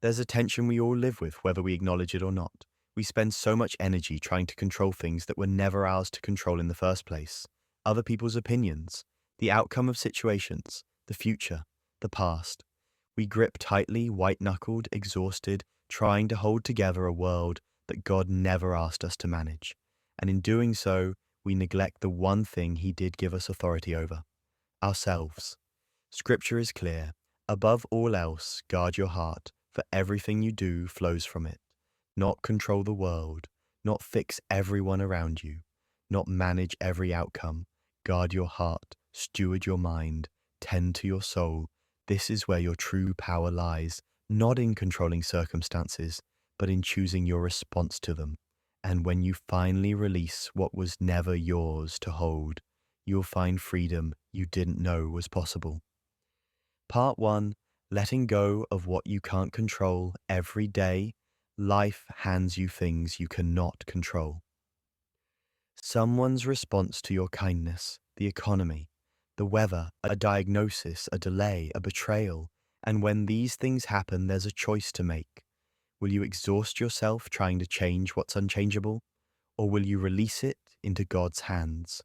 There's a tension we all live with, whether we acknowledge it or not. We spend so much energy trying to control things that were never ours to control in the first place. Other people's opinions, the outcome of situations, the future, the past. We grip tightly, white-knuckled, exhausted, trying to hold together a world that God never asked us to manage. And in doing so, we neglect the one thing He did give us authority over: ourselves. Scripture is clear. Above all else, guard your heart, for everything you do flows from it. Not control the world, not fix everyone around you, not manage every outcome. Guard your heart, steward your mind, tend to your soul. This is where your true power lies, not in controlling circumstances, but in choosing your response to them. And when you finally release what was never yours to hold, you'll find freedom you didn't know was possible. Part 1: Letting go of what you can't control. Every day, life hands you things you cannot control. Someone's response to your kindness, the economy, the weather, a diagnosis, a delay, a betrayal. And when these things happen, there's a choice to make. Will you exhaust yourself trying to change what's unchangeable? Or will you release it into God's hands?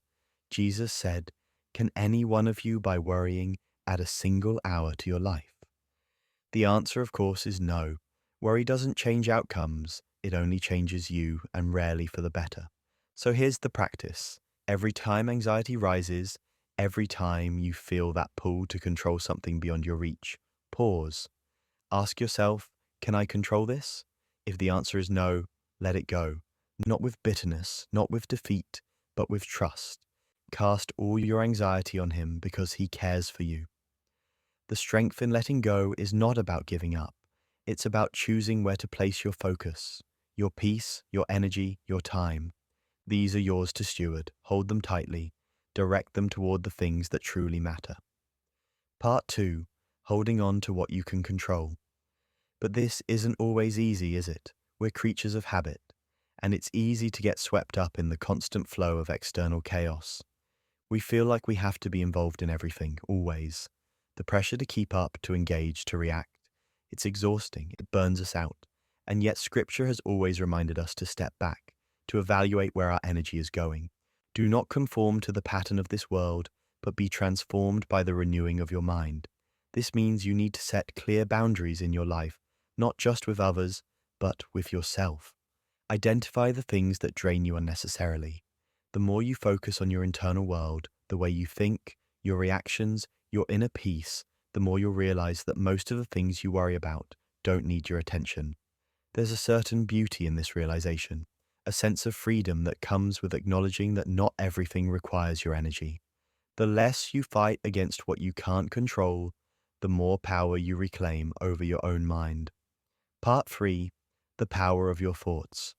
Jesus said, "Can any one of you, by worrying, add a single hour to your life?" The answer, of course, is no. Worry doesn't change outcomes, it only changes you, and rarely for the better. So here's the practice. Every time anxiety rises, every time you feel that pull to control something beyond your reach, pause. Ask yourself, can I control this? If the answer is no, let it go. Not with bitterness, not with defeat, but with trust. Cast all your anxiety on Him because He cares for you. The strength in letting go is not about giving up. It's about choosing where to place your focus, your peace, your energy, your time. These are yours to steward. Hold them tightly. Direct them toward the things that truly matter. Part 2: Holding on to what you can control. But this isn't always easy, is it? We're creatures of habit, and it's easy to get swept up in the constant flow of external chaos. We feel like we have to be involved in everything, always. The pressure to keep up, to engage, to react. It's exhausting, it burns us out. And yet Scripture has always reminded us to step back, to evaluate where our energy is going. Do not conform to the pattern of this world, but be transformed by the renewing of your mind. This means you need to set clear boundaries in your life, not just with others, but with yourself. Identify the things that drain you unnecessarily. The more you focus on your internal world, the way you think, your reactions, your inner peace, the more you'll realize that most of the things you worry about don't need your attention. There's a certain beauty in this realization, a sense of freedom that comes with acknowledging that not everything requires your energy. The less you fight against what you can't control, the more power you reclaim over your own mind. Part 3: The power of your thoughts.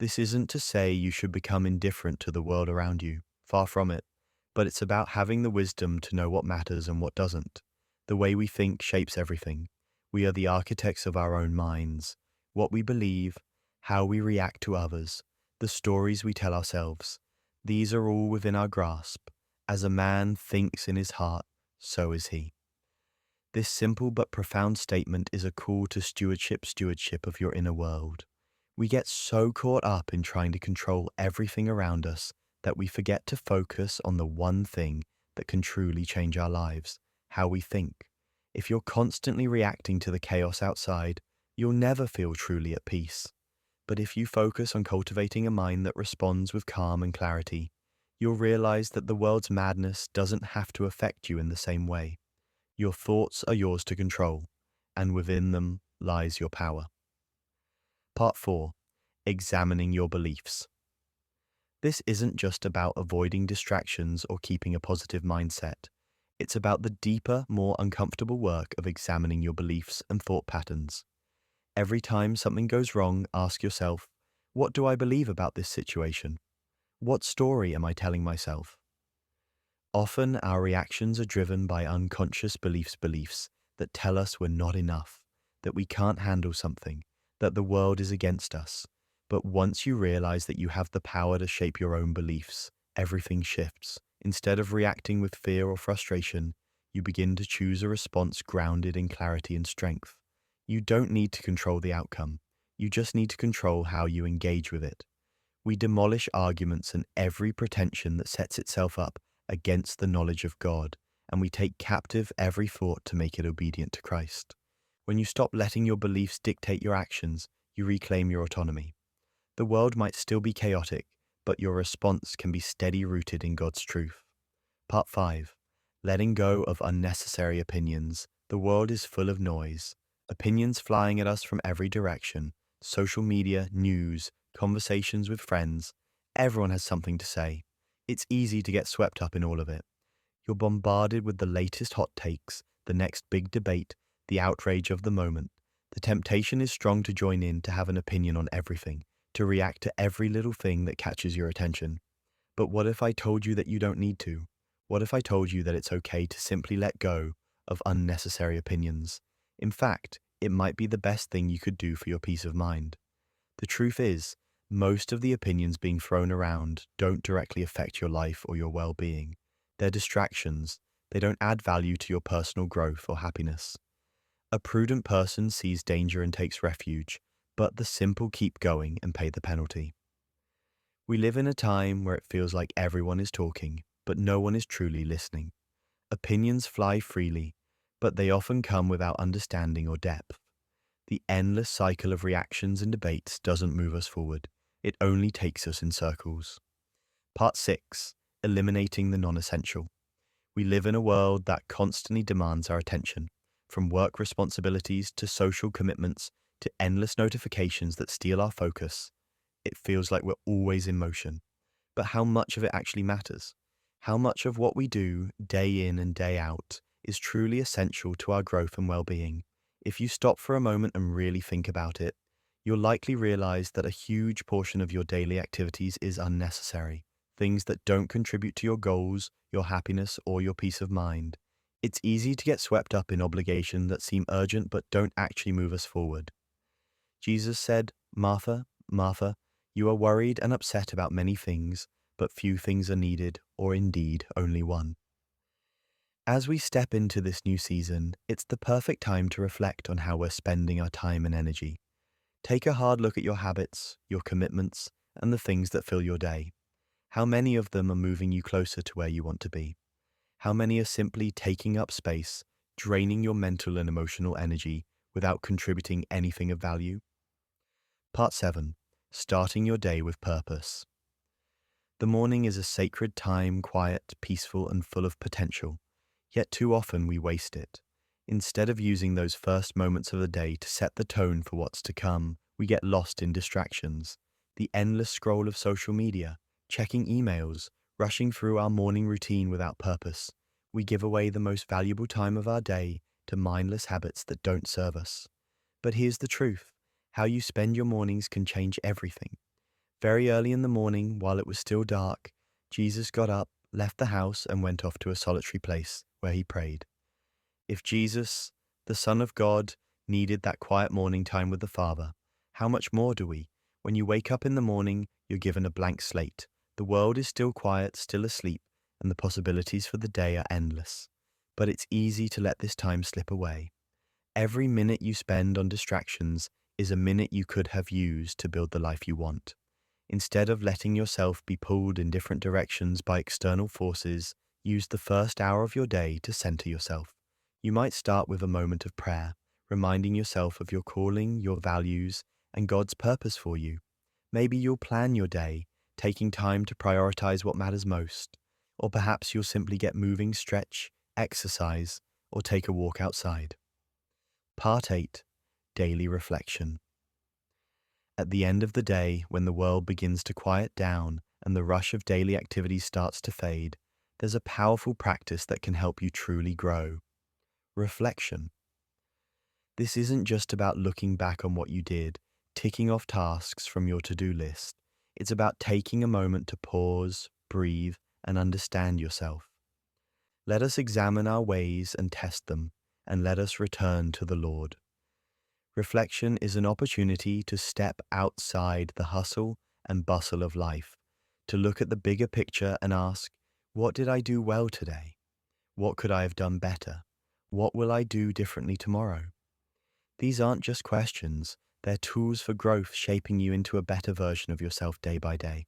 This isn't to say you should become indifferent to the world around you, far from it, but it's about having the wisdom to know what matters and what doesn't. The way we think shapes everything. We are the architects of our own minds. What we believe, how we react to others, the stories we tell ourselves. These are all within our grasp. As a man thinks in his heart, so is he. This simple but profound statement is a call to stewardship of your inner world. We get so caught up in trying to control everything around us that we forget to focus on the one thing that can truly change our lives: how we think. If you're constantly reacting to the chaos outside, you'll never feel truly at peace. But if you focus on cultivating a mind that responds with calm and clarity, you'll realize that the world's madness doesn't have to affect you in the same way. Your thoughts are yours to control, and within them lies your power. Part 4: Examining your beliefs. This isn't just about avoiding distractions or keeping a positive mindset. It's about the deeper, more uncomfortable work of examining your beliefs and thought patterns. Every time something goes wrong, ask yourself, what do I believe about this situation? What story am I telling myself? Often our reactions are driven by unconscious beliefs that tell us we're not enough, that we can't handle something, that the world is against us. But once you realize that you have the power to shape your own beliefs, everything shifts. Instead of reacting with fear or frustration, you begin to choose a response grounded in clarity and strength. You don't need to control the outcome. You just need to control how you engage with it. We demolish arguments and every pretension that sets itself up against the knowledge of God, and we take captive every thought to make it obedient to Christ. When you stop letting your beliefs dictate your actions, you reclaim your autonomy. The world might still be chaotic, but your response can be steady rooted in God's truth. Part 5. Letting go of unnecessary opinions. The world is full of noise. Opinions flying at us from every direction. Social media, news, conversations with friends. Everyone has something to say. It's easy to get swept up in all of it. You're bombarded with the latest hot takes, the next big debate, the outrage of the moment. The temptation is strong to join in, to have an opinion on everything, to react to every little thing that catches your attention. But what if I told you that you don't need to? What if I told you that it's okay to simply let go of unnecessary opinions? In fact, it might be the best thing you could do for your peace of mind. The truth is, most of the opinions being thrown around don't directly affect your life or your well-being. They're distractions. They don't add value to your personal growth or happiness. A prudent person sees danger and takes refuge, but the simple keep going and pay the penalty. We live in a time where it feels like everyone is talking, but no one is truly listening. Opinions fly freely, but they often come without understanding or depth. The endless cycle of reactions and debates doesn't move us forward. It only takes us in circles. Part 6. Eliminating the non-essential. We live in a world that constantly demands our attention, from work responsibilities to social commitments to endless notifications that steal our focus. It feels like we're always in motion. But how much of it actually matters? How much of what we do day in and day out is truly essential to our growth and well-being? If you stop for a moment and really think about it, you'll likely realize that a huge portion of your daily activities is unnecessary, things that don't contribute to your goals, your happiness, or your peace of mind. It's easy to get swept up in obligations that seem urgent but don't actually move us forward. Jesus said, "Martha, Martha, you are worried and upset about many things, but few things are needed, or indeed only one." As we step into this new season, it's the perfect time to reflect on how we're spending our time and energy. Take a hard look at your habits, your commitments, and the things that fill your day. How many of them are moving you closer to where you want to be? How many are simply taking up space, draining your mental and emotional energy without contributing anything of value? Part 7. Starting your day with purpose. The morning is a sacred time, quiet, peaceful, and full of potential. Yet too often we waste it. Instead of using those first moments of the day to set the tone for what's to come, we get lost in distractions. The endless scroll of social media, checking emails, rushing through our morning routine without purpose. We give away the most valuable time of our day to mindless habits that don't serve us. But here's the truth. How you spend your mornings can change everything. Very early in the morning, while it was still dark, Jesus got up, left the house, and went off to a solitary place where he prayed. If Jesus, the Son of God, needed that quiet morning time with the Father, how much more do we? When you wake up in the morning, you're given a blank slate. The world is still quiet, still asleep, and the possibilities for the day are endless. But it's easy to let this time slip away. Every minute you spend on distractions is a minute you could have used to build the life you want. Instead of letting yourself be pulled in different directions by external forces, use the first hour of your day to center yourself. You might start with a moment of prayer, reminding yourself of your calling, your values, and God's purpose for you. Maybe you'll plan your day, taking time to prioritize what matters most. Or perhaps you'll simply get moving, stretch, exercise, or take a walk outside. Part 8. Daily Reflection. At the end of the day, when the world begins to quiet down and the rush of daily activities starts to fade, there's a powerful practice that can help you truly grow. Reflection. This isn't just about looking back on what you did, ticking off tasks from your to-do list. It's about taking a moment to pause, breathe, and understand yourself. Let us examine our ways and test them, and let us return to the Lord. Reflection is an opportunity to step outside the hustle and bustle of life, to look at the bigger picture and ask, what did I do well today? What could I have done better? What will I do differently tomorrow? These aren't just questions, they're tools for growth shaping you into a better version of yourself day by day.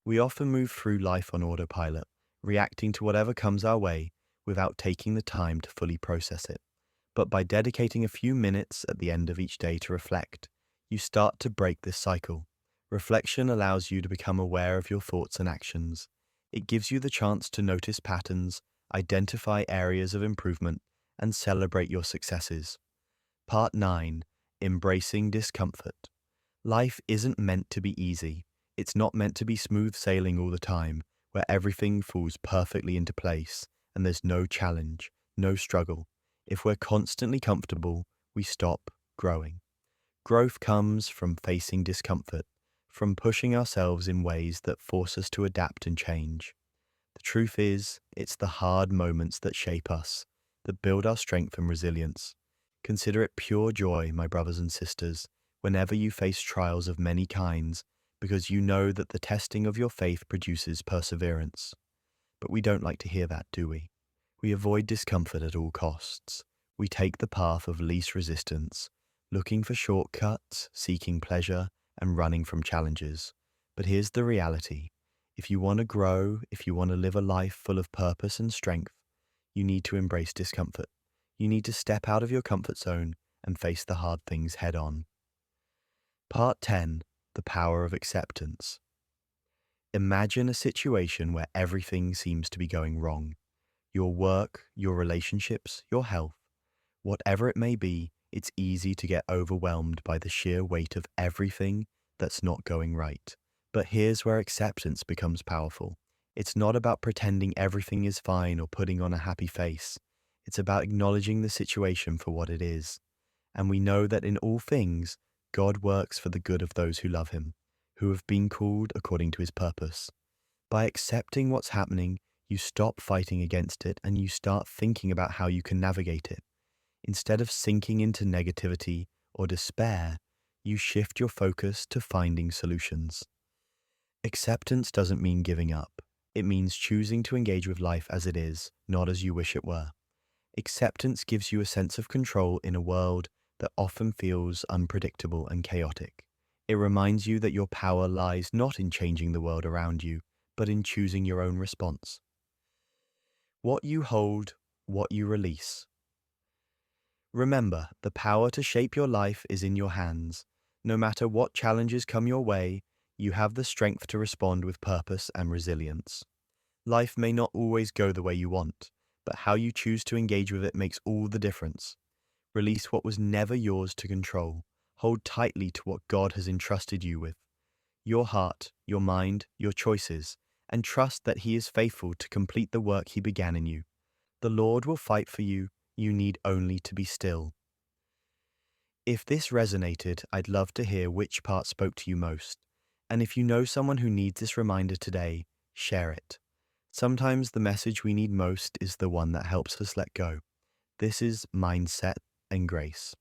We often move through life on autopilot, reacting to whatever comes our way without taking the time to fully process it. But by dedicating a few minutes at the end of each day to reflect, you start to break this cycle. Reflection allows you to become aware of your thoughts and actions. It gives you the chance to notice patterns, identify areas of improvement, and celebrate your successes. Part 9: Embracing Discomfort. Life isn't meant to be easy. It's not meant to be smooth sailing all the time, where everything falls perfectly into place and there's no challenge, no struggle. If we're constantly comfortable, we stop growing. Growth comes from facing discomfort, from pushing ourselves in ways that force us to adapt and change. The truth is, it's the hard moments that shape us, that build our strength and resilience. Consider it pure joy, my brothers and sisters, whenever you face trials of many kinds, because you know that the testing of your faith produces perseverance. But we don't like to hear that, do we? We avoid discomfort at all costs. We take the path of least resistance, looking for shortcuts, seeking pleasure, and running from challenges. But here's the reality. If you want to grow, if you want to live a life full of purpose and strength, you need to embrace discomfort. You need to step out of your comfort zone and face the hard things head on. Part 10: The Power of Acceptance. Imagine a situation where everything seems to be going wrong. Your work, your relationships, your health. Whatever it may be, it's easy to get overwhelmed by the sheer weight of everything that's not going right. But here's where acceptance becomes powerful. It's not about pretending everything is fine or putting on a happy face. It's about acknowledging the situation for what it is. And we know that in all things, God works for the good of those who love him, who have been called according to his purpose. By accepting what's happening, you stop fighting against it and you start thinking about how you can navigate it. Instead of sinking into negativity or despair, you shift your focus to finding solutions. Acceptance doesn't mean giving up. It means choosing to engage with life as it is, not as you wish it were. Acceptance gives you a sense of control in a world that often feels unpredictable and chaotic. It reminds you that your power lies not in changing the world around you, but in choosing your own response. What you hold, what you release. Remember, the power to shape your life is in your hands. No matter what challenges come your way, you have the strength to respond with purpose and resilience. Life may not always go the way you want, but how you choose to engage with it makes all the difference. Release what was never yours to control. Hold tightly to what God has entrusted you with. Your heart, your mind, your choices, and trust that He is faithful to complete the work He began in you. The Lord will fight for you. You need only to be still. If this resonated, I'd love to hear which part spoke to you most. And if you know someone who needs this reminder today, share it. Sometimes the message we need most is the one that helps us let go. This is Mindset and Grace.